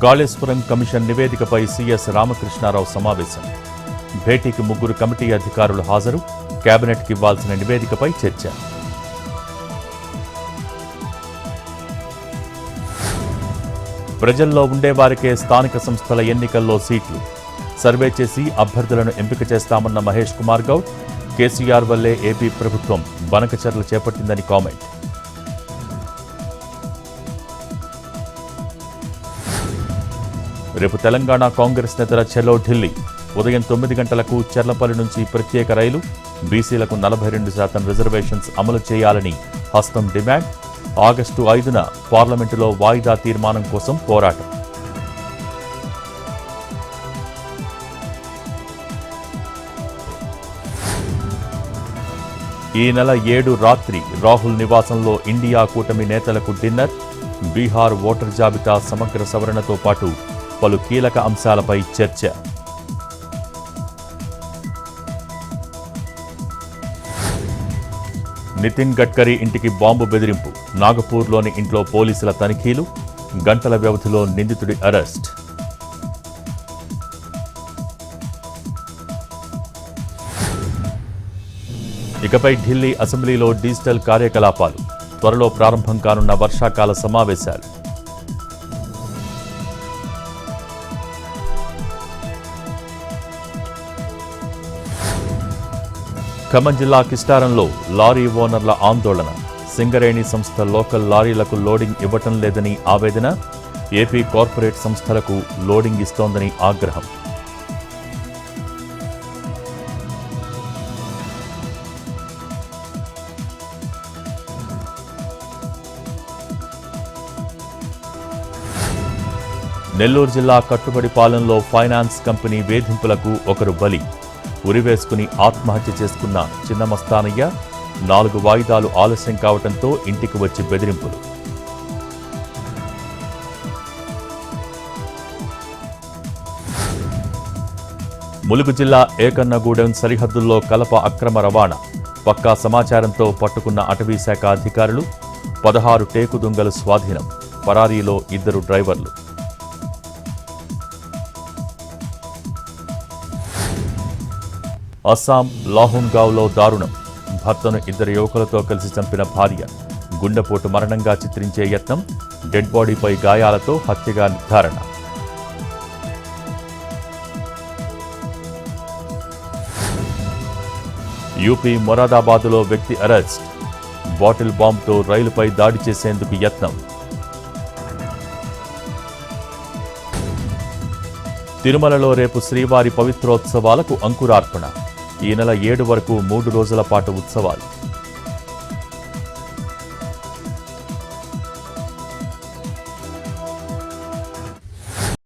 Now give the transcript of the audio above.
Kaleshwaram commission నివేదికపై CS Ramakrishna Rao సమావేశం. భేటీకి 3 committee అధికారులు హాజరు. కేబినెట్కి ఇవ్వాల్సిన నివేదికపై చర్చ. ప్రజల్లో ఉండేవారికే స్థానిక సంస్థల ఎన్నికల్లో సీట్లు. సర్వే చేసి అభ్యర్థులను ఎంపిక చేస్తామన్న మహేష్ కుమార్ గౌడ్. కేసీఆర్ వల్లే ఏపీ ప్రభుత్వం బనకచర్లు చేపట్టిందని కామెంట్. రేపు తెలంగాణ కాంగ్రెస్ నేతల చెలో ఢిల్లీ. ఉదయం 9 గంటలకు చెర్లపల్లి నుంచి ప్రత్యేక రైలు. బీసీలకు 42% రిజర్వేషన్స్ అమలు చేయాలని హస్తం డిమాండ్. ఆగస్టు 5న పార్లమెంటులో వాయిదా తీర్మానం కోసం పోరాటం. ఈ నెల 7 రాత్రి రాహుల్ నివాసంలో ఇండియా కూటమి నేతలకు డిన్నర్. బీహార్ ఓటర్ జాబితా సమగ్ర సవరణతో పాటు పలు కీలక అంశాలపై చర్చ. నితిన్ గడ్కరీ ఇంటికి బాంబు బెదిరింపు. నాగపూర్లోని ఇంట్లో పోలీసుల తనిఖీలు. గంటల వ్యవధిలో నిందితుడి అరెస్ట్. ఇకపై ఢిల్లీ అసెంబ్లీలో డిజిటల్ కార్యకలాపాలు. త్వరలో ప్రారంభం కానున్న వర్షాకాల సమావేశాలు. ఖమ్మం జిల్లా కిస్టారంలో లారీ ఓనర్ల ఆందోళన. సింగరేణి సంస్థ లోకల్ లారీలకు లోడింగ్ ఇవ్వటం లేదని ఆవేదన. ఏపీ కార్పొరేట్ సంస్థలకు లోడింగ్ ఇస్తోందని ఆగ్రహం. నెల్లూరు జిల్లా కట్టుబడిపాలెంలో ఫైనాన్స్ కంపెనీ వేధింపులకు ఒకరు బలి. ఉరివేసుకుని ఆత్మహత్య చేసుకున్న చిన్నమస్తానయ్య. 4 వాయిదాలు ఆలస్యం కావడంతో ఇంటికి వచ్చి బెదిరింపులు. ములుగు జిల్లా ఏకన్నగూడెం సరిహద్దుల్లో కలప అక్రమ రవాణా. పక్కా సమాచారంతో పట్టుకున్న అటవీశాఖ అధికారులు. 16 టేకు దుంగలు స్వాధీనం. పరారీలో 2 డ్రైవర్లు. అస్సాం లాహున్గావ్లో దారుణం. భర్తను 2 యువకులతో కలిసి చంపిన భార్య. గుండెపోటు మరణంగా చిత్రించే యత్నం. డెడ్ బాడీపై గాయాలతో హత్యగా నిర్ధారణ. యూపీ మొరాదాబాద్లో వ్యక్తి అరెస్ట్. బాటిల్ బాంబుతో రైలుపై దాడి చేసేందుకు యత్నం. తిరుమలలో రేపు శ్రీవారి పవిత్రోత్సవాలకు అంకురార్పణ. ఈ నెల 7 వరకు 3 రోజుల పాటు ఉత్సవాలు.